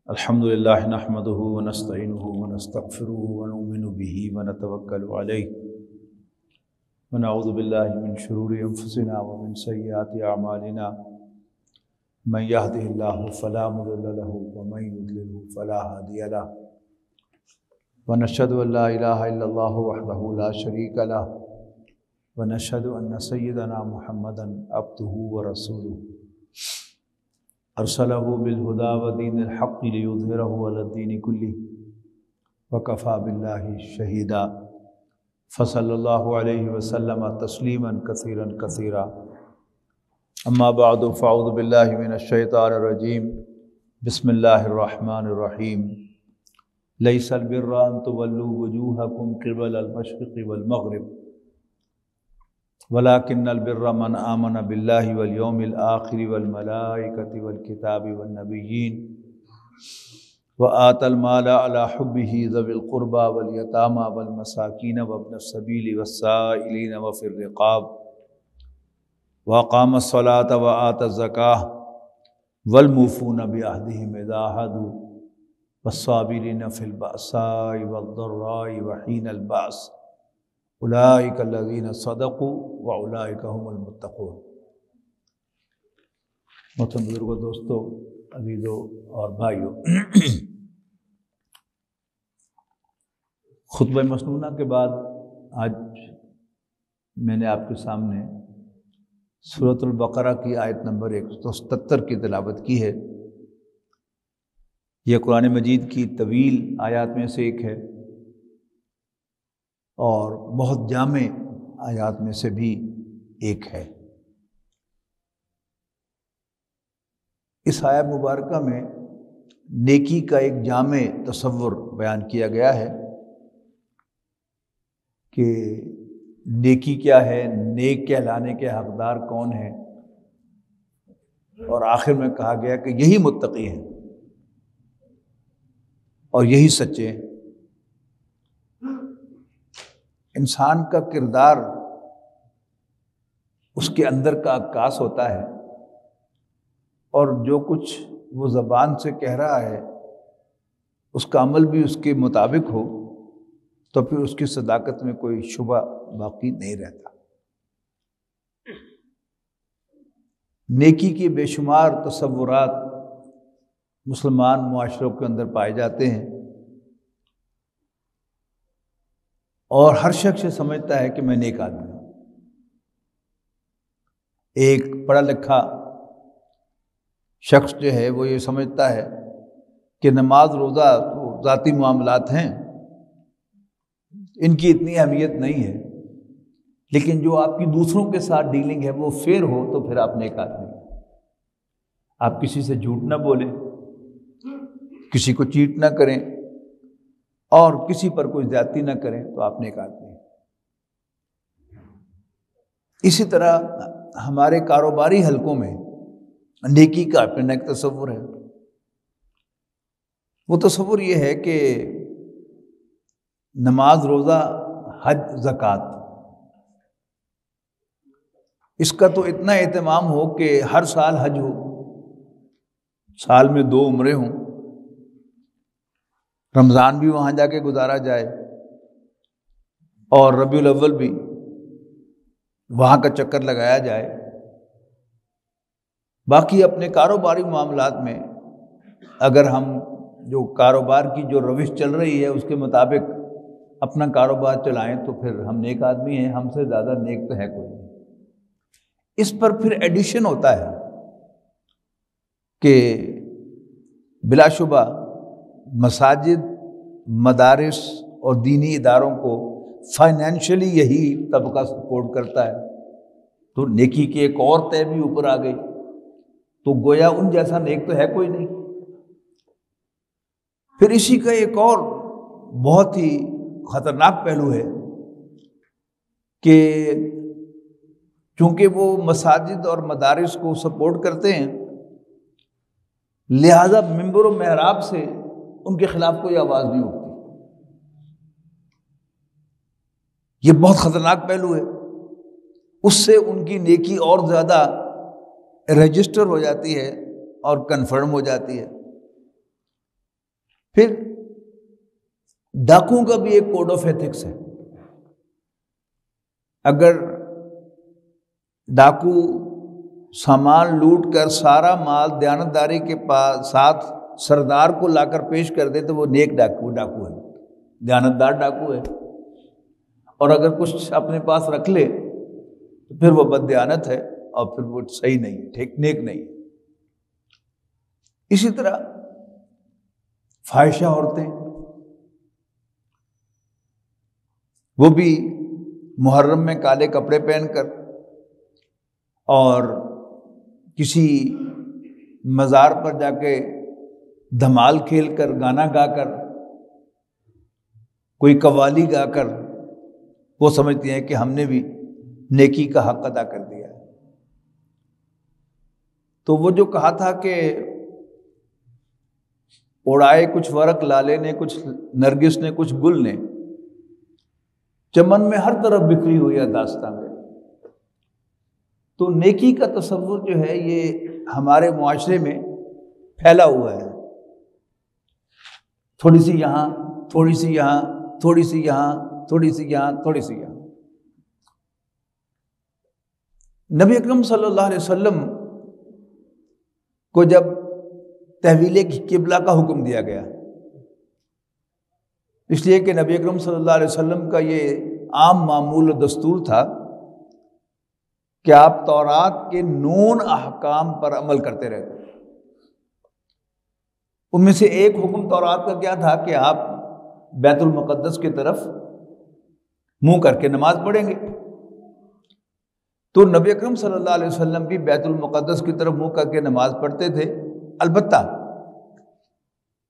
الحمدللہ نحمدہ ونستعینہ ونستغفرہ ونؤمن بہ ونتوکل علیہ ونعوذ باللہ من شرور انفسنا ومن سیئات اعمالنا من یہدہ اللہ فلا مضل لہ ومن یضلل فلا ہادی لہ ونشہد ان لا الہ الا اللہ وحدہ لا شریک لہ ونشہد ان سیدنا محمدا عبدہ ورسولہ ارسلہ بالہدی ودین الحق لیظہرہ علی الدین کلہ وکفی باللہ شہیدا فصلی اللہ علیہ وسلم تسلیما کثیرا کثیرا اما بعد فاعوذ باللہ من الشیطان الرجیم بسم اللہ الرحمن الرحیم لیس البر ان تولوا وجوہکم قبل المشرق والمغرب ولكن البر من آمن بالله واليوم الآخر والملائكة والكتاب والنبيين وآتى المال على حبه ذوي القربى واليتامى والمساكين وابن السبيل والسائلين وفي الرقاب وأقام الصلاة وآتى الزكاة والموفون بعهدهم إذا عاهدوا والصابرين في البأساء والضراء وحين البأس اولئک الذین صدقوا واولئک هم المتقون۔ محترم بزرگوں، دوستوں، عزیزوں اور بھائیوں، خطبہ مسنونہ کے بعد آج میں نے آپ کے سامنے سورۃ البقرہ کی آیت نمبر 177 کی تلاوت کی ہے۔ یہ قرآن مجید کی طویل آیات میں سے ایک ہے اور بہت جامع آیات میں سے بھی ایک ہے۔ اس آیت مبارکہ میں نیکی کا ایک جامع تصور بیان کیا گیا ہے کہ نیکی کیا ہے، نیک کہلانے کے حقدار کون ہیں، اور آخر میں کہا گیا کہ یہی متقی ہیں اور یہی سچے ہیں۔ انسان کا کردار اس کے اندر کا عکاس ہوتا ہے، اور جو کچھ وہ زبان سے کہہ رہا ہے اس کا عمل بھی اس کے مطابق ہو تو پھر اس کی صداقت میں کوئی شبہ باقی نہیں رہتا۔ نیکی کے بے شمار تصورات مسلمان معاشروں کے اندر پائے جاتے ہیں، اور ہر شخص یہ سمجھتا ہے کہ میں نیک آدمی ہوں۔ ایک پڑھا لکھا شخص جو ہے وہ یہ سمجھتا ہے کہ نماز روزہ تو ذاتی معاملات ہیں، ان کی اتنی اہمیت نہیں ہے، لیکن جو آپ کی دوسروں کے ساتھ ڈیلنگ ہے وہ فیئر ہو تو پھر آپ نیک آدمی ہیں۔ آپ کسی سے جھوٹ نہ بولیں، کسی کو چیٹ نہ کریں، اور کسی پر کوئی زیادتی نہ کریں تو آپ نیک آدمی ہیں۔ اسی طرح ہمارے کاروباری حلقوں میں نیکی کا اپنا ایک تصور ہے۔ وہ تصور یہ ہے کہ نماز، روزہ، حج، زکوٰۃ، اس کا تو اتنا اہتمام ہو کہ ہر سال حج ہو، سال میں 2 عمریں ہوں، رمضان بھی وہاں جا کے گزارا جائے اور ربیع الاول بھی وہاں کا چکر لگایا جائے۔ باقی اپنے کاروباری معاملات میں اگر ہم جو کاروبار کی جو روش چل رہی ہے اس کے مطابق اپنا کاروبار چلائیں تو پھر ہم نیک آدمی ہیں، ہم سے زیادہ نیک تو ہے کوئی نہیں۔ اس پر پھر ایڈیشن ہوتا ہے کہ بلا شبہ مساجد، مدارس اور دینی اداروں کو فائنینشلی یہی طبقہ سپورٹ کرتا ہے، تو نیکی کی ایک اور طے بھی اوپر آ گئی، تو گویا ان جیسا نیک تو ہے کوئی نہیں۔ پھر اسی کا ایک اور بہت ہی خطرناک پہلو ہے کہ چونکہ وہ مساجد اور مدارس کو سپورٹ کرتے ہیں، لہذا ممبر و محراب سے ان کے خلاف کوئی آواز نہیں اٹھتی۔ یہ بہت خطرناک پہلو ہے، اس سے ان کی نیکی اور زیادہ رجسٹر ہو جاتی ہے اور کنفرم ہو جاتی ہے۔ پھر ڈاکوؤں کا بھی ایک کوڈ آف ایتھکس ہے. اگر ڈاکو سامان لوٹ کر سارا مال دیانتداری کے ساتھ سردار کو لا کر پیش کر دے تو وہ نیک ڈاکو ہے, دیانتدار ڈاکو ہے. اور اگر کچھ اپنے پاس رکھ لے تو پھر وہ بد دیانت ہے اور پھر وہ صحیح نہیں, ٹھیک نیک نہیں. اسی طرح فاحشہ عورتیں, وہ بھی محرم میں کالے کپڑے پہن کر اور کسی مزار پر جا کے دھمال کھیل کر, گانا گا کر, کوئی قوالی گا کر وہ سمجھتی ہیں کہ ہم نے بھی نیکی کا حق ادا کر دیا ہے. تو وہ جو کہا تھا کہ اڑائے کچھ ورق لالے نے, کچھ نرگس نے, کچھ گل نے, چمن میں ہر طرف بکھری ہوئی ہے داستان میں. تو نیکی کا تصور جو ہے یہ ہمارے معاشرے میں پھیلا ہوا ہے, تھوڑی سی یہاں, تھوڑی سی یہاں, تھوڑی سی یہاں, تھوڑی سی یہاں, تھوڑی سی یہاں. نبی اکرم صلی اللہ علیہ وسلم کو جب تحویل قبلہ کا حکم دیا گیا, اس لیے کہ نبی اکرم صلی اللہ علیہ وسلم کا یہ عام معمول و دستور تھا کہ آپ تورات کے 9 احکام پر عمل کرتے رہتے. ان میں سے ایک حکم تورات کا کیا تھا کہ آپ بیت المقدس کی طرف منہ کر کے نماز پڑھیں گے. تو نبی اکرم صلی اللہ علیہ وسلم بھی بیت المقدس کی طرف منہ کر کے نماز پڑھتے تھے. البتہ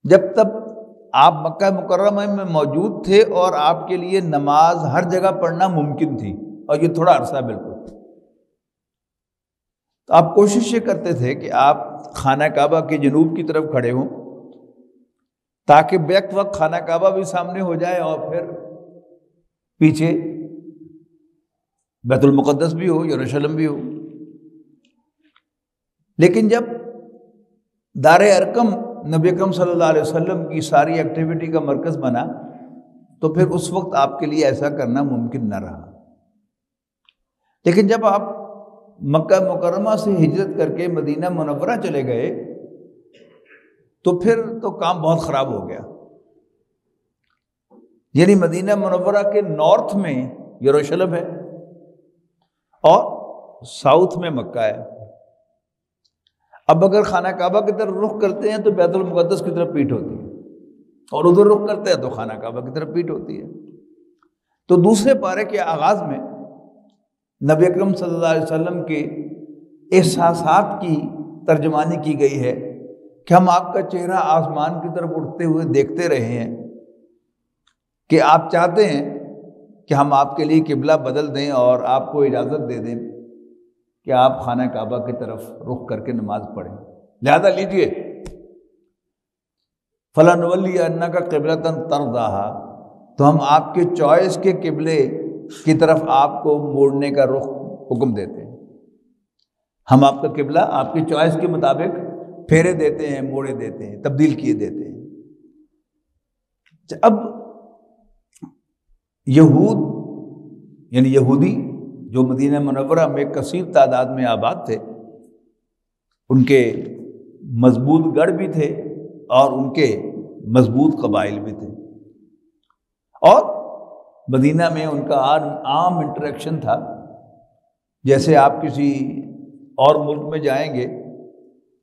جب تک آپ مکہ مکرمہ میں موجود تھے اور آپ کے لیے نماز ہر جگہ پڑھنا ممکن تھی, اور یہ تھوڑا عرصہ بالکل, تو آپ کوشش یہ کرتے تھے کہ آپ خانہ کعبہ کے جنوب کی طرف کھڑے ہوں تاکہ بیک وقت خانہ کعبہ بھی سامنے ہو جائے اور پھر پیچھے بیت المقدس بھی ہو, یروشلم بھی ہو. لیکن جب دار ارقم نبی اکرم صلی اللہ علیہ وسلم کی ساری ایکٹیویٹی کا مرکز بنا تو پھر اس وقت آپ کے لیے ایسا کرنا ممکن نہ رہا. لیکن جب آپ مکہ مکرمہ سے ہجرت کر کے مدینہ منورہ چلے گئے تو پھر تو کام بہت خراب ہو گیا. یعنی مدینہ منورہ کے نارتھ میں یروشلم ہے اور ساؤتھ میں مکہ ہے. اب اگر خانہ کعبہ کی طرف رخ کرتے ہیں تو بیت المقدس کی طرف پیٹھ ہوتی ہے, اور ادھر رخ کرتے ہیں تو خانہ کعبہ کی طرف پیٹھ ہوتی ہے. تو دوسرے پارے کے آغاز میں نبی اکرم صلی اللہ علیہ وسلم کے احساسات کی ترجمانی کی گئی ہے کہ ہم آپ کا چہرہ آسمان کی طرف اٹھتے ہوئے دیکھتے رہے ہیں کہ آپ چاہتے ہیں کہ ہم آپ کے لیے قبلہ بدل دیں اور آپ کو اجازت دے دیں کہ آپ خانہ کعبہ کی طرف رخ کر کے نماز پڑھیں. لہذا لیجئے فَلَنُوَلِّيَنَّكَ قِبْلَةً تَرْضَاهَا, تو ہم آپ کے چوائس کے قبلے کی طرف آپ کو موڑنے کا رخ حکم دیتے ہیں. ہم آپ کا قبلہ آپ کی چوائس کے مطابق پھیرے دیتے ہیں, موڑے دیتے ہیں, تبدیل کیے دیتے ہیں. اب یہود یعنی یہودی جو مدینہ منورہ میں کثیر تعداد میں آباد تھے, ان کے مضبوط گڑھ بھی تھے اور ان کے مضبوط قبائل بھی تھے, اور مدینہ میں ان کا عام انٹریکشن تھا. جیسے آپ کسی اور ملک میں جائیں گے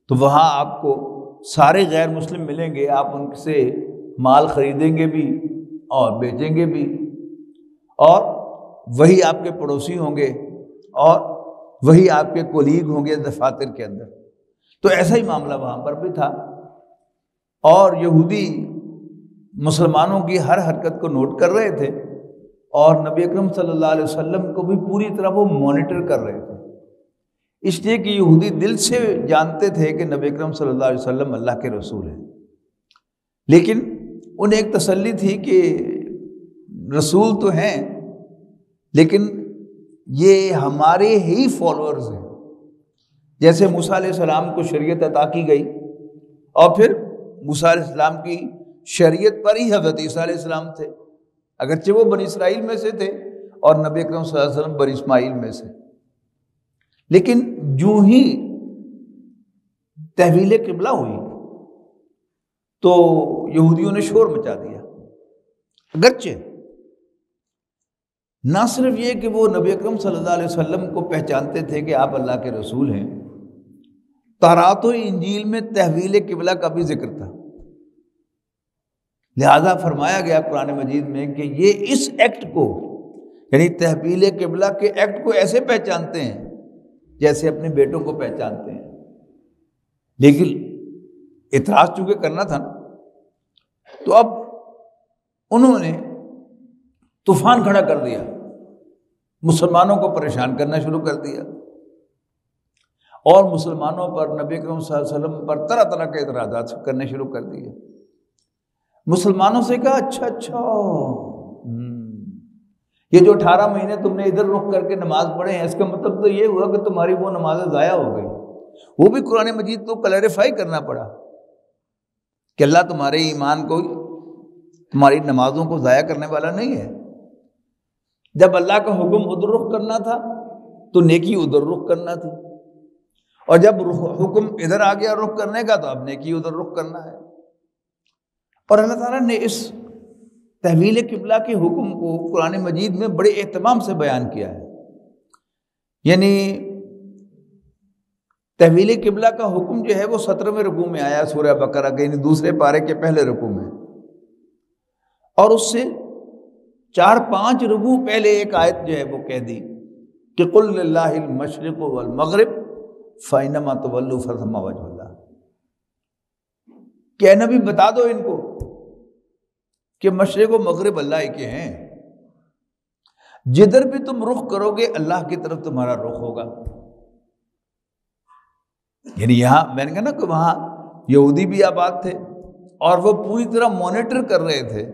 تو وہاں آپ کو سارے غیر مسلم ملیں گے, آپ ان سے مال خریدیں گے بھی اور بیچیں گے بھی, اور وہی آپ کے پڑوسی ہوں گے اور وہی آپ کے کولیگ ہوں گے دفاتر کے اندر. تو ایسا ہی معاملہ وہاں پر بھی تھا, اور یہودی مسلمانوں کی ہر حرکت کو نوٹ کر رہے تھے اور نبی اکرم صلی اللہ علیہ وسلم کو بھی پوری طرح وہ مانیٹر کر رہے تھے. اس لیے کہ یہودی دل سے جانتے تھے کہ نبی اکرم صلی اللہ علیہ وسلم اللہ کے رسول ہیں, لیکن انہیں ایک تسلی تھی کہ رسول تو ہیں لیکن یہ ہمارے ہی فالوورز ہیں. جیسے موسیٰ علیہ السلام کو شریعت عطا کی گئی اور پھر موسیٰ علیہ السلام کی شریعت پر ہی حضرت عیسیٰ علیہ السلام تھے، اگرچہ وہ بنی اسرائیل میں سے تھے اور نبی اکرم صلی اللہ علیہ وسلم بنی اسماعیل میں سے، لیکن جو ہی تحویل قبلہ ہوئی تو یہودیوں نے شور مچا دیا۔ اگرچہ نہ صرف یہ کہ وہ نبی اکرم صلی اللہ علیہ وسلم کو پہچانتے تھے کہ آپ اللہ کے رسول ہیں، تورات و انجیل میں تحویل قبلہ کا بھی ذکر تھا، لہذا فرمایا گیا قرآن مجید میں کہ یہ اس ایکٹ کو، یعنی تحویل قبلہ کے ایکٹ کو ایسے پہچانتے ہیں جیسے اپنے بیٹوں کو پہچانتے ہیں۔ لیکن اعتراض چونکہ کرنا تھا نا، تو اب انہوں نے طوفان کھڑا کر دیا، مسلمانوں کو پریشان کرنا شروع کر دیا، اور مسلمانوں پر، نبی اکرم صلی اللہ علیہ وسلم پر طرح طرح کے اعتراضات کرنے شروع کر دیے۔ مسلمانوں سے کہا اچھا یہ جو 18 مہینے تم نے ادھر رخ کر کے نماز پڑھے ہیں، اس کا مطلب تو یہ ہوا کہ تمہاری وہ نمازیں ضائع ہو گئی۔ وہ بھی قرآن مجید تو کلیریفائی کرنا پڑا کہ اللہ تمہارے ایمان کو، تمہاری نمازوں کو ضائع کرنے والا نہیں ہے۔ جب اللہ کا حکم ادھر رخ کرنا تھا تو نیکی ادھر رخ کرنا تھی، اور جب حکم ادھر آ گیا رخ کرنے کا تو اب نیکی ادھر رخ کرنا ہے۔ اور اللہ تعالیٰ نے اس تحویل قبلہ کے حکم کو قرآن مجید میں بڑے اہتمام سے بیان کیا ہے۔ یعنی تحویل قبلہ کا حکم جو ہے وہ 17ویں رکوع میں آیا سورہ بقرہ کے، یعنی دوسرے پارے کے پہلے رکوع میں، اور اس سے 4-5 رکوع پہلے ایک آیت جو ہے وہ کہہ دی کہ قل للہ المشرق والمغرب فإنما تولوا فثم وجہ اللہ، کہ اے نبی بتا دو ان کو کہ مشرق و مغرب اللہ ہی کے ہیں، جدھر بھی تم رخ کرو گے اللہ کی طرف تمہارا رخ ہوگا۔ یعنی یہاں میں نے کہا نا کہ وہاں یہودی بھی آباد تھے اور وہ پوری طرح مانیٹر کر رہے تھے۔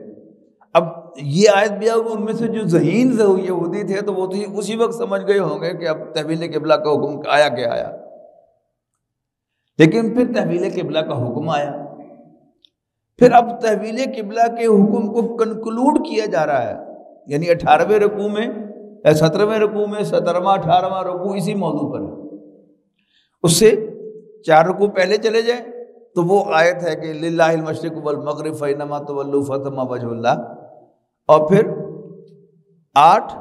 اب یہ آیت بھی آگے ان میں سے جو ذہین یہودی تھے تو وہ تو اسی وقت سمجھ گئے ہوں گے کہ اب تحویل قبلہ کا حکم آیا کہ آیا، لیکن پھر تحویل قبلہ کا حکم آیا، پھر اب تحویل قبلہ کے حکم کو کنکلوڈ کیا جا رہا ہے، یعنی 18ویں رکوع میں، 17ویں رکوع میں 17واں 18واں رکوع اسی موضوع پر ہے۔ اس سے 4 رکوع پہلے چلے جائیں تو وہ آیت ہے کہ للہ المشرق والمغرب فإنما تولوا فثم وجہ اللہ، اور پھر 8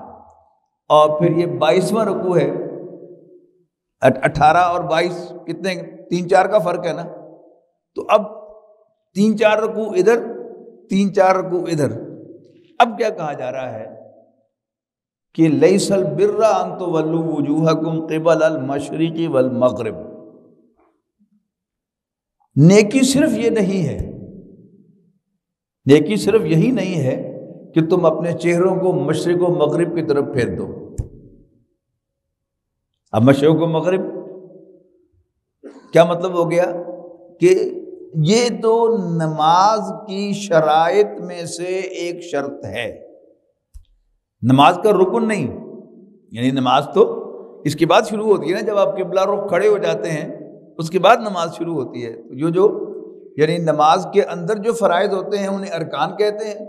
اور پھر یہ 22واں رکوع ہے، 18 اور 22 کتنے، 3-4 کا فرق ہے نا، تو اب 3-4 رکوع ادھر، 3-4 رکوع ادھر۔ اب کیا کہا جا رہا ہے کہ لیس البر ان تولوا وجوہکم قبل المشرق والمغرب، نیکی صرف یہ نہیں ہے، نیکی صرف یہی نہیں ہے کہ تم اپنے چہروں کو مشرق و مغرب کی طرف پھیر دو۔ اب مشرق و مغرب کیا مطلب ہو گیا کہ یہ تو نماز کی شرائط میں سے ایک شرط ہے، نماز کا رکن نہیں، یعنی نماز تو اس کے بعد شروع ہوتی ہے نا، جب آپ قبلہ رخ کھڑے ہو جاتے ہیں اس کے بعد نماز شروع ہوتی ہے۔ جو یعنی نماز کے اندر جو فرائض ہوتے ہیں انہیں ارکان کہتے ہیں،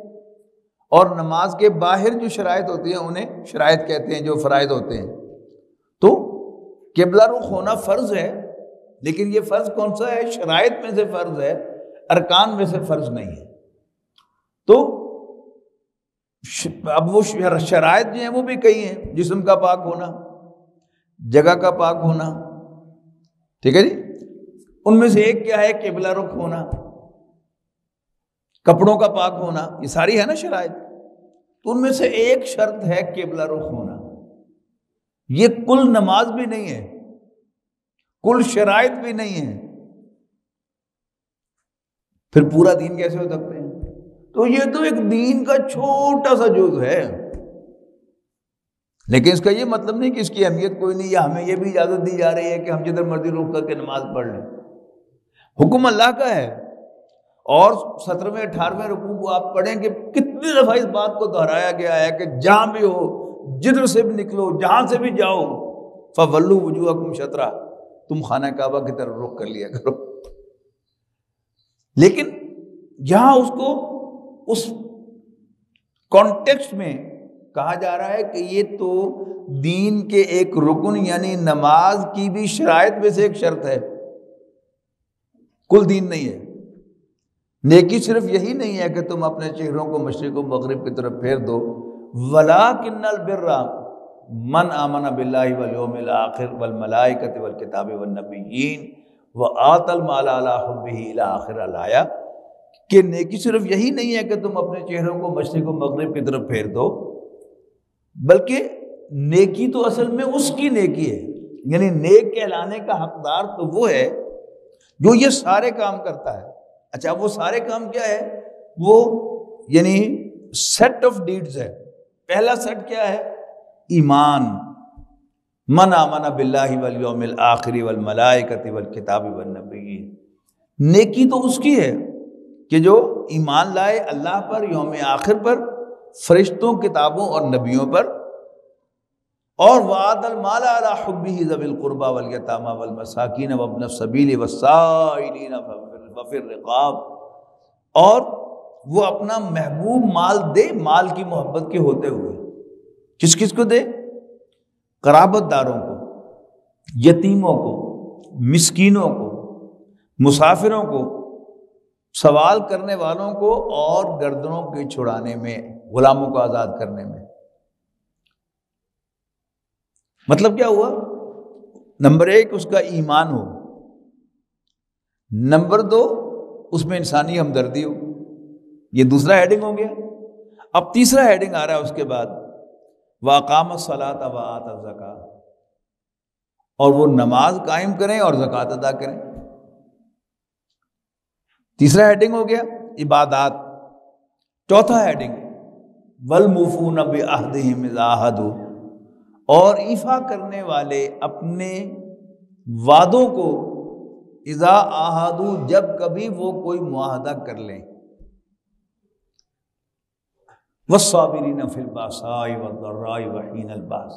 اور نماز کے باہر جو شرائط ہوتی ہیں انہیں شرائط کہتے ہیں، جو فرائض ہوتے ہیں۔ تو قبلہ رخ ہونا فرض ہے، لیکن یہ فرض کون سا ہے؟ شرائط میں سے فرض ہے، ارکان میں سے فرض نہیں ہے۔ تو اب وہ شرائط جو ہیں وہ بھی کئی ہیں، جسم کا پاک ہونا، جگہ کا پاک ہونا، ٹھیک ہے جی، ان میں سے ایک کیا ہے؟ قبلہ رخ ہونا، کپڑوں کا پاک ہونا، یہ ساری ہے نا شرائط، تو ان میں سے ایک شرط ہے قبلہ رخ ہونا۔ یہ کل نماز بھی نہیں ہے، کل شرائط بھی نہیں ہے، پھر پورا دین کیسے ہو سکتے ہیں؟ تو یہ تو ایک دین کا چھوٹا سا جز ہے، لیکن اس کا یہ مطلب نہیں کہ اس کی اہمیت کوئی نہیں، یا ہمیں یہ بھی اجازت دی جا رہی ہے کہ ہم جدھر مرضی رخ کر کے نماز پڑھ لیں۔ حکم اللہ کا ہے، اور 17ویں 18ویں رکوع کو آپ پڑھیں کہ کتنی دفعہ اس بات کو دہرایا گیا ہے کہ جہاں بھی ہو، جدھر سے بھی نکلو، جہاں سے بھی جاؤ، فَوَلُّوا وُجُوهَكُمْ شَطْرَهُ، تم خانہ کعبہ کی طرف رخ کر لیا کرو۔ لیکن یہاں اس کو اس کانٹیکسٹ میں کہا جا رہا ہے کہ یہ تو دین کے ایک رکن یعنی نماز کی بھی شرائط میں سے ایک شرط ہے، کل دین نہیں ہے۔ نیکی صرف یہی نہیں ہے کہ تم اپنے چہروں کو مشرق و مغرب کی طرف پھیر دو، وَلَٰكِنَّ الْبِرَّ مَنْ آمَنَ بِاللَّهِ وَالْيَوْمِ الْآخِرِ وَالْمَلَائِكَةِ وَالْكِتَابِ وَالنَّبِيِّينَ وَآتَى الْمَالَ عَلَىٰ حُبِّهِ إِلَىٰ آخِرِ الآیہ، کہ نیکی صرف یہی نہیں ہے کہ تم اپنے چہروں کو مشرق و مغرب کی طرف پھیر دو، بلکہ نیکی تو اصل میں اس کی نیکی ہے، یعنی نیک کہلانے کا حقدار تو وہ ہے جو یہ سارے کام کرتا ہے۔ اچھا وہ سارے کام کیا ہے؟ وہ یعنی سیٹ آف ڈیڈز ہے۔ پہلا سیٹ کیا ہے؟ ایمان، من آمن باللہ والیوم الآخر والملائکۃ والکتاب والنبیین۔ نیکی تو اس کی ہے کہ جو ایمان لائے اللہ پر، یوم آخر پر، فرشتوں، کتابوں اور نبیوں پر، اور وَآتَى الْمَالَ عَلَىٰ حُبِّهِ ذَوِي الْقُرْبَىٰ وَالْيَتَامَىٰ وَالْمَسَاكِينَ وَابْنَ السَّبِيلِ وَالسَّائِلِينَ وَفِي الرِّقَابِ، اور وہ اپنا محبوب مال دے، مال کی محبت کے ہوتے ہوئے۔ کس کس کو دے؟ قرابت داروں کو، یتیموں کو، مسکینوں کو، مسافروں کو، سوال کرنے والوں کو، اور گردنوں کے چھڑانے میں، غلاموں کو آزاد کرنے میں۔ مطلب کیا ہوا؟ نمبر ایک اس کا ایمان ہو، نمبر دو اس میں انسانی ہمدردی ہو، یہ دوسرا ہیڈنگ ہو گیا۔ اب تیسرا ہیڈنگ آ رہا ہے اس کے بعد، وَأَقَامَ الصَّلَاةَ وَآتَى الزَّكَاةَ، اور وہ نماز قائم کریں اور زکوٰۃ ادا کریں۔ تیسرا ہیڈنگ ہو گیا عبادات۔ چوتھا ہیڈنگ وَالْمُوفُونَ بِعَہْدِهِمْ إِذَا عَاهَدُوا، اور ایفا کرنے والے اپنے وعدوں کو، اذا عاہدوا، جب کبھی وہ کوئی معاہدہ کر لیں، والصابرین فی الباساء والضراء وحین الباس۔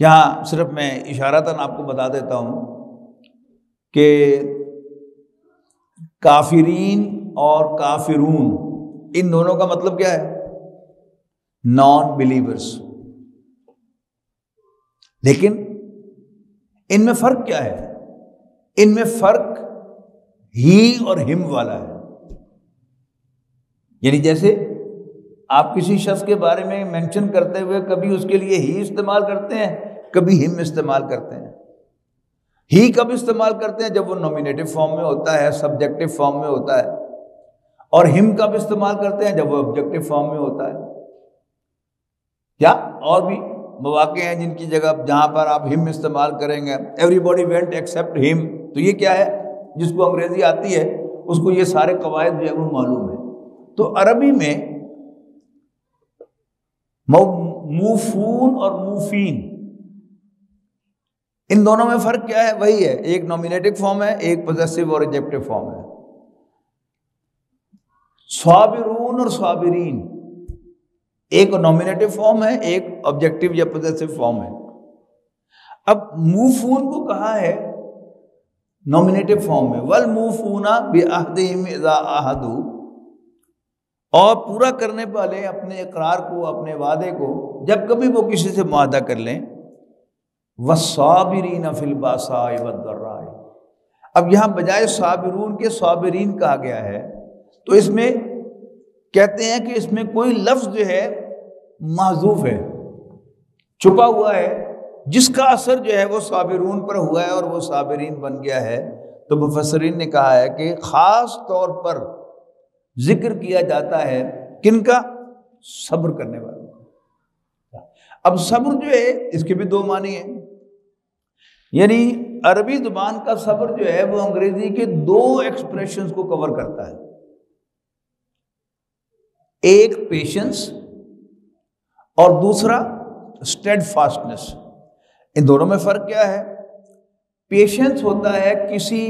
یہاں صرف میں اشارتاً آپ کو بتا دیتا ہوں کہ کافرین اور کافرون، ان دونوں کا مطلب کیا ہے؟ Non believers. لیکن ان میں فرق کیا ہے؟ ان میں فرق ہی اور ہم والا ہے۔ یعنی جیسے آپ کسی شخص کے بارے میں مینشن کرتے ہوئے کبھی اس کے لیے ہی استعمال کرتے ہیں، کبھی ہم استعمال کرتے ہیں۔ ہی کب استعمال کرتے ہیں؟ جب وہ نومینیٹو فارم میں ہوتا ہے، سبجیکٹو فارم میں ہوتا ہے، اور ہم کب استعمال کرتے ہیں؟ جب وہ آبجیکٹو فارم میں ہوتا ہے۔ کیا اور بھی مواقع ہیں جن کی جگہ جہاں پر آپ ہم استعمال کریں گے؟ ایوری باڈی وینٹ ایکسیپٹ ہم، تو یہ کیا ہے؟ جس کو انگریزی آتی ہے اس کو یہ سارے قواعد جو ہے وہ معلوم ہے۔ تو عربی میں موفون اور موفین، ان دونوں میں فرق کیا ہے؟ وہی ہے، ایک نومینیٹو فارم ہے، ایک پوزیسو اور ایڈجیکٹو فارم ہے۔ صابرون اور صابرین، ایک نومینیٹو فارم ہے، ایک آبجیکٹو یا پوزیسو فارم ہے۔ اب موفون کو کہا ہے نومینیٹو فارم میں، والموفون بعہدہم اذا عاہدوا، اور پورا کرنے والے اپنے اقرار کو، اپنے وعدے کو، جب کبھی وہ کسی سے معاہدہ کر لیں۔ والصابرین فی الباساء والضراء، اب یہاں بجائے صابرون کے صابرین کہا گیا ہے، تو اس میں کہتے ہیں کہ اس میں کوئی لفظ جو ہے محذوف ہے، چھپا ہوا ہے، جس کا اثر جو ہے وہ صابرون پر ہوا ہے اور وہ صابرین بن گیا ہے۔ تو مفسرین نے کہا ہے کہ خاص طور پر ذکر کیا جاتا ہے کن کا؟ صبر کرنے والوں کا۔ اب صبر جو ہے اس کے بھی دو معنی ہیں، یعنی عربی زبان کا صبر جو ہے وہ انگریزی کے دو ایکسپریشنز کو کور کرتا ہے، ایک پیشنس اور دوسرا اسٹیڈ فاسٹنس۔ ان دونوں میں فرق کیا ہے؟ پیشنس ہوتا ہے کسی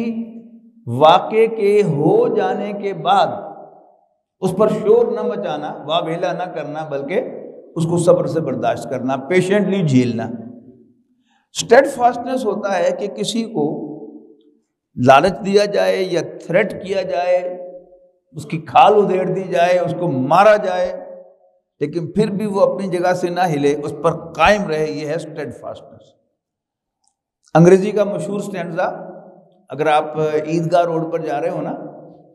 واقعے کے ہو جانے کے بعد اس پر شور نہ مچانا، واویلا نہ کرنا، بلکہ اس کو صبر سے برداشت کرنا، پیشنٹلی جھیلنا۔ اسٹیڈ فاسٹنس ہوتا ہے کہ کسی کو لالچ دیا جائے یا تھریٹ کیا جائے اس کی کھال ادھیڑ دی جائے، اس کو مارا جائے، لیکن پھر بھی وہ اپنی جگہ سے نہ ہلے، اس پر قائم رہے، یہ ہے اسٹیڈ فاسٹنس۔ انگریزی کا مشہور سٹینزا، اگر آپ عیدگاہ روڈ پر جا رہے ہو نا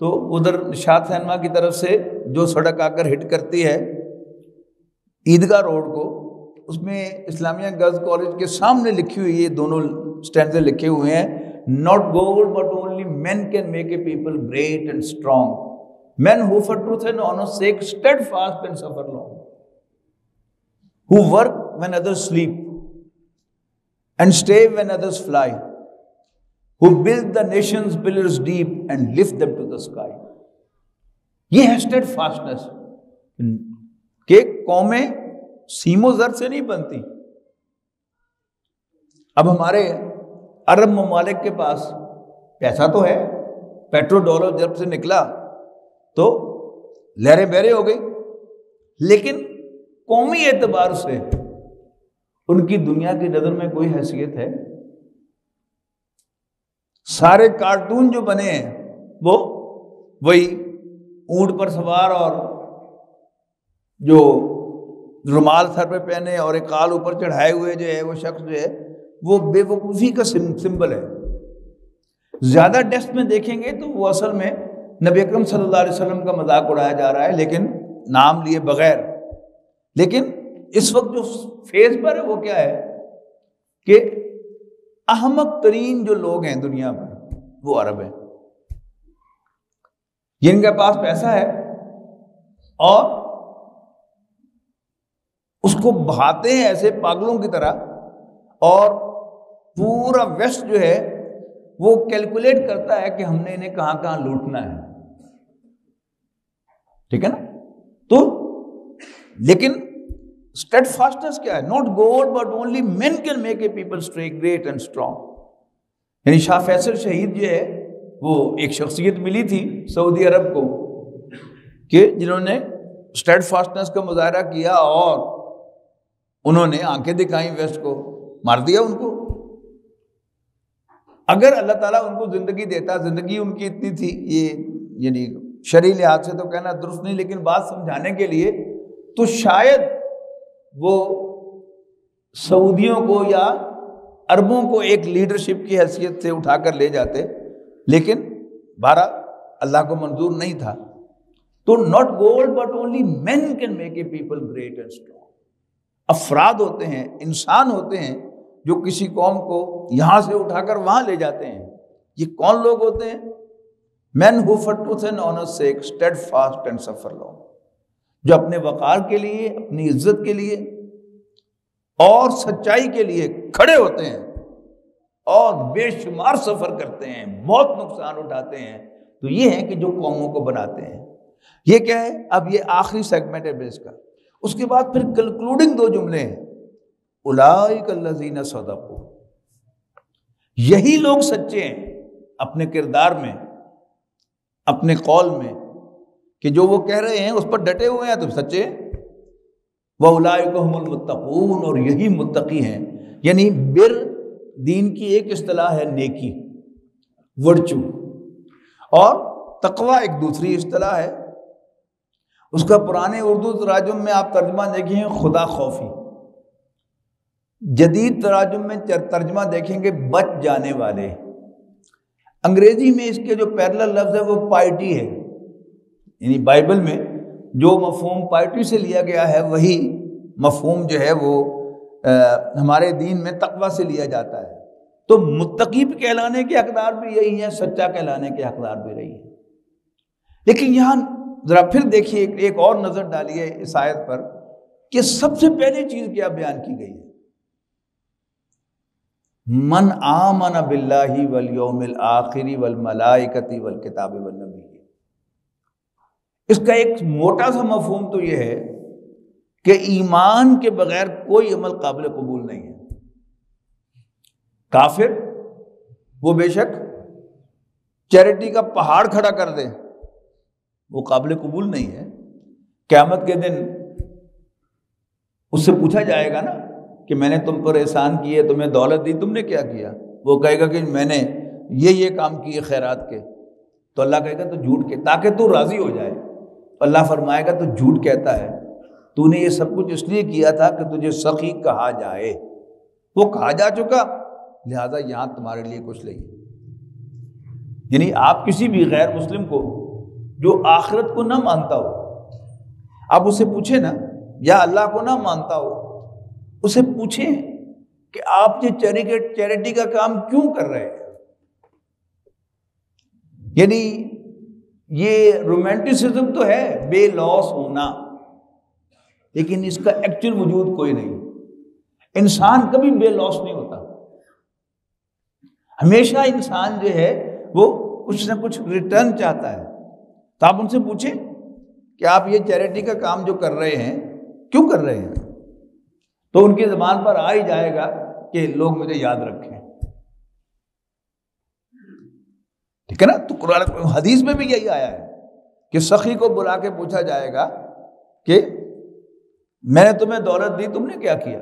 تو ادھر نشاط سینما کی طرف سے جو سڑک آ کر ہٹ کرتی ہے عیدگاہ روڈ کو، اس میں اسلامیہ گرلز کالج کے سامنے لکھی ہوئی یہ دونوں سٹینزے لکھے ہوئے ہیں، not gold but only men can make a people great and strong, men who for truth and honor's sake steadfast and suffer long, who work when others sleep and stay when others fly, who build the nation's pillars deep and lift them to the sky۔ یہ ہے steadfastness کہ قومیں same و زر سے نہیں بنتی۔ اب ہمارے عرب ممالک کے پاس پیسہ تو ہے، پیٹرو ڈالر جب سے نکلا تو لہریں بہریں ہو گئی، لیکن قومی اعتبار سے ان کی دنیا کی نظر میں کوئی حیثیت ہے؟ سارے کارٹون جو بنے ہیں وہ وہی اونٹ پر سوار اور جو رومال سر پہ پہنے اور ایک کال اوپر چڑھائے ہوئے جو ہے وہ شخص جو ہے وہ بے وقوفی کا سمبل ہے۔ زیادہ ڈیپتھ میں دیکھیں گے تو وہ اصل میں نبی اکرم صلی اللہ علیہ وسلم کا مذاق اڑایا جا رہا ہے، لیکن نام لیے بغیر۔ لیکن اس وقت جو فیز پر ہے وہ کیا ہے کہ احمق ترین جو لوگ ہیں دنیا پر وہ عرب ہیں، جن کے پاس پیسہ ہے اور اس کو بہاتے ہیں ایسے پاگلوں کی طرح، اور پورا ویسٹ جو ہے وہ کیلکولیٹ کرتا ہے کہ ہم نے انہیں کہاں کہاں لوٹنا ہے، ٹھیک ہے نا؟ تو لیکن اسٹیڈ فاسٹنس کیا ہے؟ Not gold but only men can make a people great and strong. یعنی شاہ فیصل شہید جو ہے وہ ایک شخصیت ملی تھی سعودی عرب کو کہ جنہوں نے اسٹیڈ فاسٹنس کا مظاہرہ کیا اور انہوں نے آنکھیں دکھائیں ویسٹ کو، مار دیا ان کو۔ اگر اللہ تعالیٰ ان کو زندگی دیتا، زندگی ان کی اتنی تھی، یہ یعنی شرعی لحاظ سے تو کہنا درست نہیں، لیکن بات سمجھانے کے لیے، تو شاید وہ سعودیوں کو یا عربوں کو ایک لیڈرشپ کی حیثیت سے اٹھا کر لے جاتے، لیکن بہرحال اللہ کو منظور نہیں تھا۔ تو not gold but only men can make a people great and strong. افراد ہوتے ہیں، انسان ہوتے ہیں جو کسی قوم کو یہاں سے اٹھا کر وہاں لے جاتے ہیں۔ یہ کون لوگ ہوتے ہیں؟ Men who for truth and honour's sake steadfast and suffer long, جو اپنے وقار کے لیے، اپنی عزت کے لیے اور سچائی کے لیے کھڑے ہوتے ہیں اور بے شمار سفر کرتے ہیں، بہت نقصان اٹھاتے ہیں۔ تو یہ ہے کہ جو قوموں کو بناتے ہیں۔ یہ کیا ہے؟ اب یہ آخری سیگمنٹ ہے بیس کا۔ اس کے بعد پھر کنکلوڈنگ دو جملے ہیں، اولئک الذین صدقوا، یہی لوگ سچے ہیں اپنے کردار میں، اپنے قول میں، کہ جو وہ کہہ رہے ہیں اس پر ڈٹے ہوئے ہیں تو سچے ہیں۔ وَأُولَئِكَ هُمُ الْمُتَّقُونَ، اور یہی متقی ہیں۔ یعنی بر دین کی ایک اصطلاح ہے نیکی، ورچو، اور تقوی ایک دوسری اصطلاح ہے۔ اس کا پرانے اردو تراجم میں آپ ترجمہ دیکھیں خدا خوفی، جدید تراجم میں ترجمہ دیکھیں گے بچ جانے والے۔ انگریزی میں اس کے جو پیرلل لفظ ہے وہ پائٹی ہے، یعنی بائبل میں جو مفہوم پائٹی سے لیا گیا ہے وہی مفہوم جو ہے وہ ہمارے دین میں تقوی سے لیا جاتا ہے۔ تو متقی کہلانے کے حقدار بھی یہی ہیں، سچا کہلانے کے حقدار بھی رہی ہیں۔ لیکن یہاں ذرا پھر دیکھیے، ایک اور نظر ڈالیے اس آیت پر کہ سب سے پہلی چیز کیا بیان کی گئی ہے؟ من آمن باللہ والیوم الآخر والملائکۃ والکتاب والنبی۔ اس کا ایک موٹا سا مفہوم تو یہ ہے کہ ایمان کے بغیر کوئی عمل قابل قبول نہیں ہے۔ کافر وہ بے شک چیریٹی کا پہاڑ کھڑا کر دے، وہ قابل قبول نہیں ہے۔ قیامت کے دن اس سے پوچھا جائے گا نا کہ میں نے تم پر احسان کیے، تمہیں دولت دی، تم نے کیا کیا؟ وہ کہے گا کہ میں نے یہ کام کیے خیرات کے۔ تو اللہ کہے گا تو جھوٹ کہ تاکہ تو راضی ہو جائے. اللہ فرمائے گا تو جھوٹ کہتا ہے, تو نے یہ سب کچھ اس لیے کیا تھا کہ تجھے سخی کہا جائے. وہ کہا جا چکا, لہذا یہاں تمہارے لیے کچھ نہیں. یعنی آپ کسی بھی غیر مسلم کو جو آخرت کو نہ مانتا ہو, آپ اسے پوچھیں نا, یا اللہ کو نہ مانتا ہو, اسے پوچھیں کہ آپ یہ چیریٹی کا کام کیوں کر رہے ہیں. یعنی یہ رومانٹسزم تو ہے, بے لوس ہونا, لیکن اس کا ایکچوئل وجود کوئی نہیں. انسان کبھی بے لوس نہیں ہوتا. ہمیشہ انسان جو ہے وہ کچھ نہ کچھ ریٹرن چاہتا ہے. تو آپ ان سے پوچھیں کہ آپ یہ چیریٹی کا کام جو کر رہے ہیں کیوں کر رہے ہیں, تو ان کی زبان پر آ ہی جائے گا کہ لوگ مجھے یاد رکھیں. ٹھیک ہے نا. تو قرآن حدیث میں بھی یہی آیا ہے کہ سخی کو بلا کے پوچھا جائے گا کہ میں نے تمہیں دولت دی, تم نے کیا کیا؟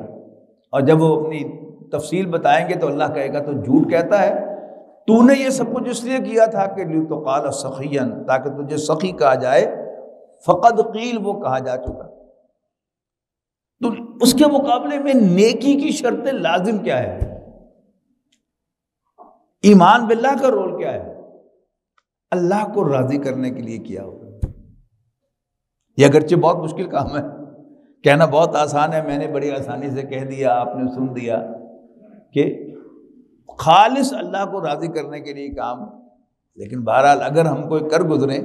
اور جب وہ اپنی تفصیل بتائیں گے تو اللہ کہے گا تو جھوٹ کہتا ہے, تو نے یہ سب کچھ اس لیے کیا تھا کہ لتقال سخیا, تاکہ تجھے سخی کہا جائے. فقد قیل, وہ کہا جا چکا. تو اس کے مقابلے میں نیکی کی شرط لازم کیا ہے؟ ایمان باللہ کا رول کیا ہے؟ اللہ کو راضی کرنے کے لیے کیا ہوگا. یہ اگرچہ بہت مشکل کام ہے, کہنا بہت آسان ہے, میں نے بڑی آسانی سے کہہ دیا, آپ نے سن دیا کہ خالص اللہ کو راضی کرنے کے لیے کام. لیکن بہرحال اگر ہم کوئی کر گزریں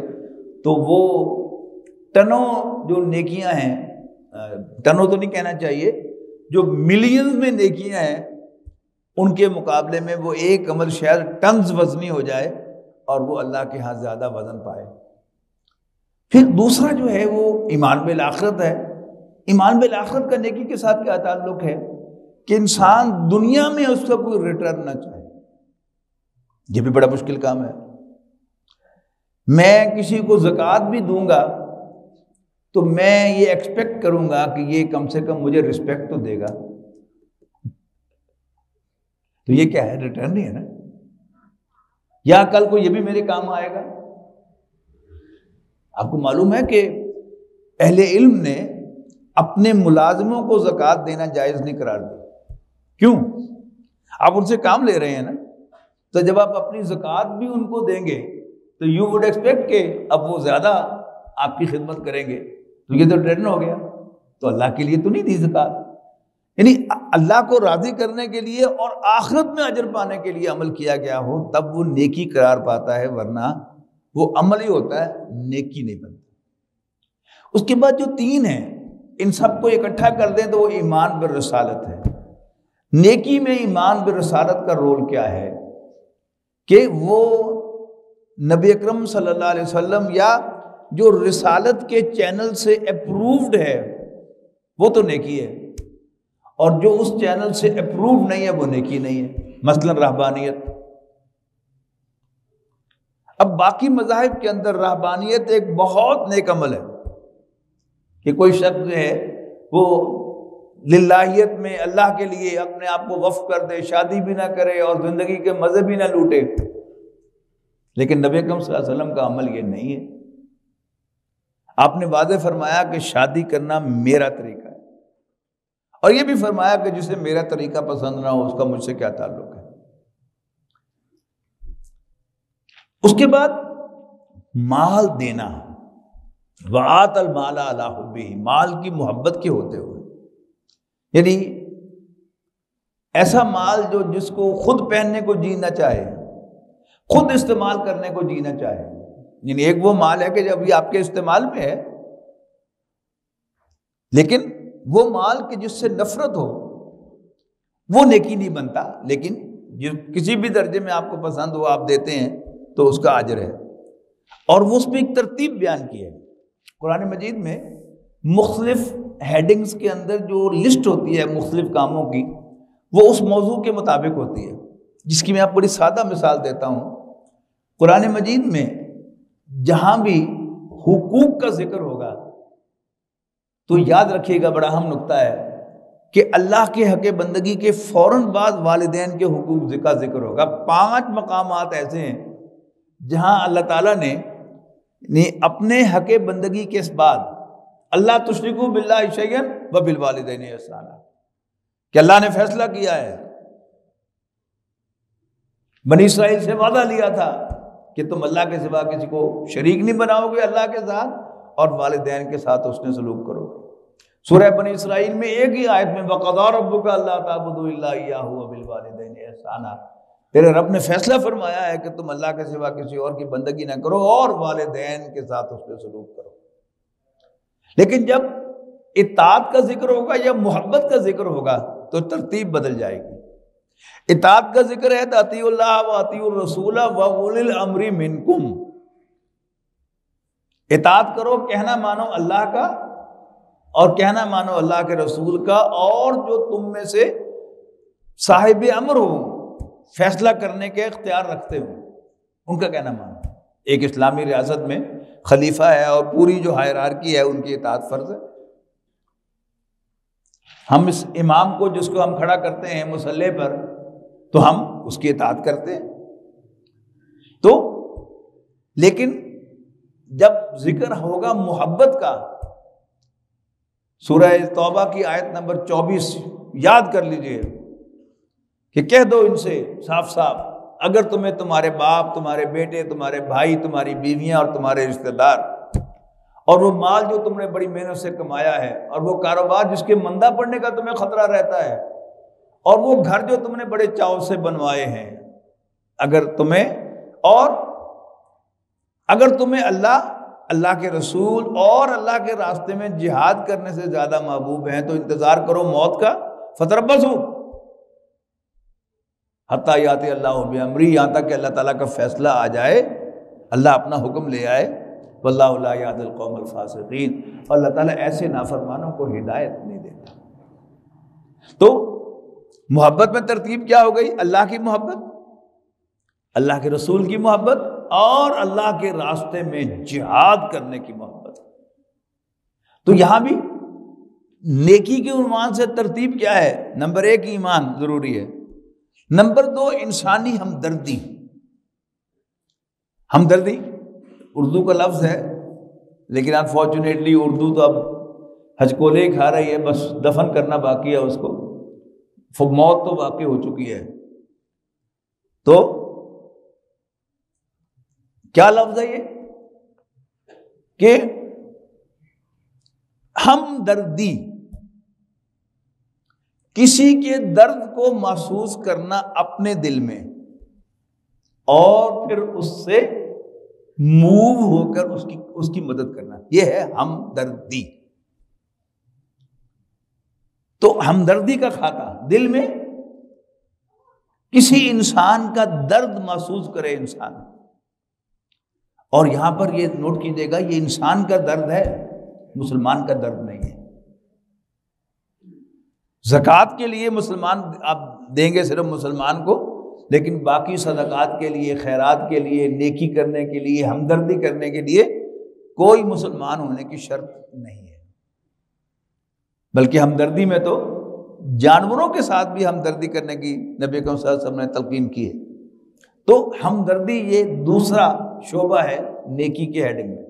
تو وہ ٹنوں جو نیکیاں ہیں, ٹنوں تو نہیں کہنا چاہیے, جو ملینز میں نیکیاں ہیں, ان کے مقابلے میں وہ ایک عمل شاید ٹنز وزنی ہو جائے اور وہ اللہ کے ہاں زیادہ وزن پائے. پھر دوسرا جو ہے وہ ایمان بالآخرت ہے. ایمان بالآخرت کا نیکی کے ساتھ کیا تعلق ہے کہ انسان دنیا میں اس کا کوئی ریٹرن نہ چاہے. یہ بھی بڑا مشکل کام ہے. میں کسی کو زکوٰۃ بھی دوں گا تو میں یہ ایکسپیکٹ کروں گا کہ یہ کم سے کم مجھے رسپیکٹ تو دے گا. تو یہ کیا ہے؟ ریٹرن نہیں ہے نا. یا کل کو یہ بھی میرے کام آئے گا. آپ کو معلوم ہے کہ اہل علم نے اپنے ملازموں کو زکوٰۃ دینا جائز نہیں قرار دیا. کیوں؟ آپ ان سے کام لے رہے ہیں نا, تو جب آپ اپنی زکوٰۃ بھی ان کو دیں گے تو یو وڈ ایکسپیکٹ کہ اب وہ زیادہ آپ کی خدمت کریں گے. تو یہ تو ٹرینڈ ہو گیا, تو اللہ کے لیے تو نہیں دی زکوٰۃ. یعنی اللہ کو راضی کرنے کے لیے اور آخرت میں اجر پانے کے لیے عمل کیا گیا ہو تب وہ نیکی قرار پاتا ہے, ورنہ وہ عمل ہی ہوتا ہے, نیکی نہیں بنتا. اس کے بعد جو تین ہیں ان سب کو اکٹھا کر دیں تو وہ ایمان بالرسالت ہے. نیکی میں ایمان بالرسالت کا رول کیا ہے کہ وہ نبی اکرم صلی اللہ علیہ وسلم یا جو رسالت کے چینل سے اپرووڈ ہے وہ تو نیکی ہے, اور جو اس چینل سے اپرووڈ نہیں ہے وہ نیکی نہیں ہے. مثلا رہبانیت. اب باقی مذاہب کے اندر رہبانیت ایک بہت نیک عمل ہے کہ کوئی شخص جو ہے وہ للہیت میں اللہ کے لیے اپنے آپ کو وقف کر دے, شادی بھی نہ کرے اور زندگی کے مزے بھی نہ لوٹے. لیکن نبی اکرم صلی اللہ علیہ وسلم کا عمل یہ نہیں ہے. آپ نے واضح فرمایا کہ شادی کرنا میرا طریقہ ہے, اور یہ بھی فرمایا کہ جسے میرا طریقہ پسند نہ ہو اس کا مجھ سے کیا تعلق ہے. اس کے بعد مال دینا, وآت المال علی حبہ, مال کی محبت کے ہوتے ہوئے, یعنی ایسا مال جو جس کو خود پہننے کو جی نہ چاہے, خود استعمال کرنے کو جی نہ چاہے. یعنی ایک وہ مال ہے کہ جب یہ آپ کے استعمال میں ہے, لیکن وہ مال کہ جس سے نفرت ہو وہ نیکی نہیں بنتا. لیکن جو کسی بھی درجے میں آپ کو پسند ہو آپ دیتے ہیں تو اس کا اجر ہے. اور وہ اس میں ایک ترتیب بیان کی ہے قرآن مجید میں. مختلف ہیڈنگز کے اندر جو لسٹ ہوتی ہے مختلف کاموں کی وہ اس موضوع کے مطابق ہوتی ہے, جس کی میں آپ بڑی سادہ مثال دیتا ہوں. قرآن مجید میں جہاں بھی حقوق کا ذکر ہوگا تو یاد رکھیے گا, بڑا اہم نقطہ ہے کہ اللہ کے حق بندگی کے فوراً بعد والدین کے حقوق کا ذکر ہوگا. 5 مقامات ایسے ہیں جہاں اللہ تعالیٰ نے اپنے حق بندگی کے بعد اللہ تشرکو باللہ شیئا وبالوالدین احسانا کہ اللہ نے فیصلہ کیا ہے، بنی اسرائیل سے وعدہ لیا تھا کہ تم اللہ کے سوا کسی کو شریک نہیں بناؤ گے اللہ کے ساتھ، اور والدین کے ساتھ اس نے سلوک کرو گے۔ سورہ بنی اسرائیل میں ایک ہی آیت میں وَقَضَىٰ رَبُّكَ أَلَّا تَعْبُدُوا إِلَّا إِيَّاهُ وَبِالْوَالِدَيْنِ إِحْسَانًا، تیرے رب نے فیصلہ فرمایا ہے کہ تم اللہ کے سوا کسی اور کی بندگی نہ کرو اور والدین کے ساتھ اس پہ سلوک کرو۔ لیکن جب اطاعت کا ذکر ہوگا یا محبت کا ذکر ہوگا تو ترتیب بدل جائے گی۔ اطاعت کا ذکر ہے تو اطیعوا اللہ و اطیعوا الرسول و اولی الامر منکم، اطاعت کرو، کہنا مانو اللہ کا اور کہنا مانو اللہ کے رسول کا، اور جو تم میں سے صاحب امر ہو، فیصلہ کرنے کے اختیار رکھتے ہو، ان کا کہنا مانو۔ ایک اسلامی ریاست میں خلیفہ ہے اور پوری جو ہائرارکی ہے ان کی اطاعت فرض ہے۔ ہم اس امام کو جس کو ہم کھڑا کرتے ہیں مصلی پر تو ہم اس کی اطاعت کرتے ہیں۔ تو لیکن جب ذکر ہوگا محبت کا، سورہ توبہ کی آیت نمبر 24 یاد کر لیجئے کہ کہہ دو ان سے صاف صاف، اگر تمہیں تمہارے باپ، تمہارے بیٹے، تمہارے بھائی، تمہاری بیویاں اور تمہارے رشتہ دار، اور وہ مال جو تم نے بڑی محنت سے کمایا ہے، اور وہ کاروبار جس کے مندہ پڑنے کا تمہیں خطرہ رہتا ہے، اور وہ گھر جو تم نے بڑے چاؤ سے بنوائے ہیں، اگر تمہیں اللہ کے رسول اور اللہ کے راستے میں جہاد کرنے سے زیادہ محبوب ہیں تو انتظار کرو موت کا، فتربصوا حتیٰ یاتی اللہ بامری، یہاں تک کہ اللہ تعالیٰ کا فیصلہ آ جائے، اللہ اپنا حکم لے آئے۔ واللہ لا یہدی القوم الفاسقین، اور اللہ تعالیٰ ایسے نافرمانوں کو ہدایت نہیں دیتا۔ تو محبت میں ترتیب کیا ہو گئی؟ اللہ کی محبت، اللہ کے رسول کی محبت، اور اللہ کے راستے میں جہاد کرنے کی محبت۔ تو یہاں بھی نیکی کے عنوان سے ترتیب کیا ہے؟ نمبر 1 ایمان ضروری ہے، نمبر 2 انسانی ہمدردی۔ ہمدردی اردو کا لفظ ہے، لیکن انفارچونیٹلی اردو تو اب ہچکولے ہی کھا رہی ہے، بس دفن کرنا باقی ہے اس کو، موت تو واقع ہو چکی ہے۔ تو کیا لفظ ہے یہ کہ ہمدردی، کسی کے درد کو محسوس کرنا اپنے دل میں اور پھر اس سے موو ہو کر اس کی مدد کرنا، یہ ہے ہمدردی۔ تو ہمدردی کا کھاتا، دل میں کسی انسان کا درد محسوس کرے انسان، اور یہاں پر یہ نوٹ کیجیے گا یہ انسان کا درد ہے، مسلمان کا درد نہیں ہے۔ زکوٰۃ کے لیے مسلمان آپ دیں گے صرف مسلمان کو، لیکن باقی صدقات کے لیے، خیرات کے لیے، نیکی کرنے کے لیے، ہمدردی کرنے کے لیے کوئی مسلمان ہونے کی شرط نہیں ہے۔ بلکہ ہمدردی میں تو جانوروں کے ساتھ بھی ہمدردی کرنے کی نبی اکرم صلی اللہ علیہ وسلم نے تلقین کی ہے۔ تو ہمدردی یہ دوسرا شعبہ ہے نیکی کے ہیڈنگ میں۔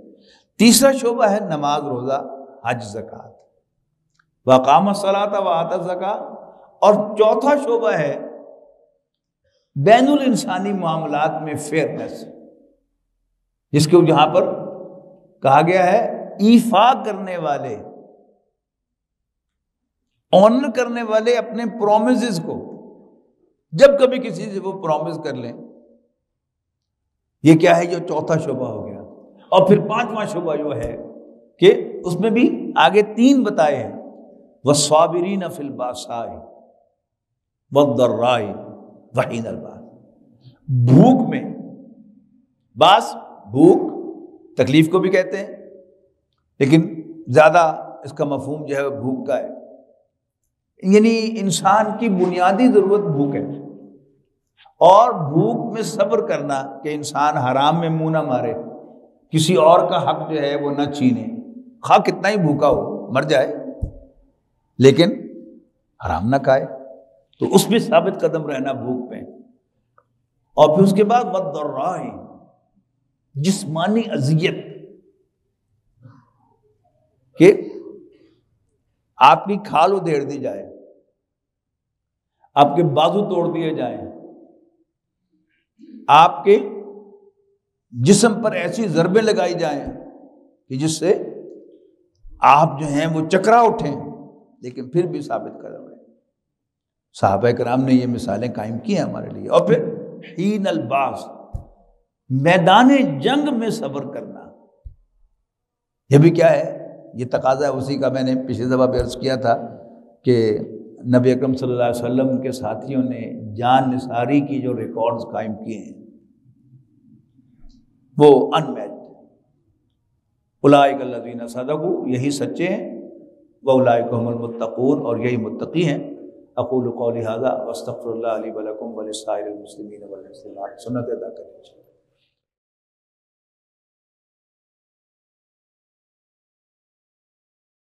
تیسرا شعبہ ہے نماز، روزہ، حج، زکوٰۃ، وَأَقَامَ الصَّلَاةَ وَآتَى الزَّكَاةَ، اور چوتھا شعبہ ہے بین الانسانی معاملات میں فیئرنیس، جس کو یہاں پر کہا گیا ہے ایفا کرنے والے، آنر کرنے والے اپنے پرومسز کو، جب کبھی کسی سے وہ پرومس کر لیں۔ یہ کیا ہے؟ یہ چوتھا شعبہ ہو گیا۔ اور پھر پانچواں شعبہ جو ہے کہ اس میں بھی آگے 3 بتائے ہیں، وَالصَّابِرِينَ فِي الْبَأْسَاءِ وَالضَّرَّاءِ وَحِينَ الْبَأْسِ، بھوک میں، باس بھوک تکلیف کو بھی کہتے ہیں، لیکن زیادہ اس کا مفہوم جو ہے وہ بھوک کا ہے، یعنی انسان کی بنیادی ضرورت بھوک ہے، اور بھوک میں صبر کرنا کہ انسان حرام میں منہ نہ مارے، کسی اور کا حق جو ہے وہ نہ چھینے، خواہ کتنا ہی بھوکا ہو، مر جائے لیکن حرام نہ کھائے، تو اس میں ثابت قدم رہنا بھوک میں۔ اور پھر اس کے بعد وَالضَّرَّاءِ، جسمانی اذیت کہ آپ کی کھال ادھیڑ دی جائے، آپ کے بازو توڑ دیے جائیں، آپ کے جسم پر ایسی ضربیں لگائی جائیں کہ جس سے آپ جو ہیں وہ چکرا اٹھیں، لیکن پھر بھی ثابت قدم رہے۔ صحابہ کرام نے یہ مثالیں قائم کی ہیں ہمارے لیے۔ اور پھر حین الباس، میدان جنگ میں صبر کرنا، یہ بھی کیا ہے؟ یہ تقاضا ہے اسی کا میں نے پچھلی دفعہ بھی عرض کیا تھا کہ نبی اکرم صلی اللہ علیہ وسلم کے ساتھیوں نے جان نثاری کی جو ریکارڈز قائم کیے ہیں وہ ان میچ۔ اولئک الذین صدقوا، یہی سچے ہیں، واولئک هم المتقون، اور یہی متقی ہیں۔ اقول قولی ھذا واستغفر اللہ لی ولکم ولسائر المسلمین والمسلمات۔ سنت ادا کریں۔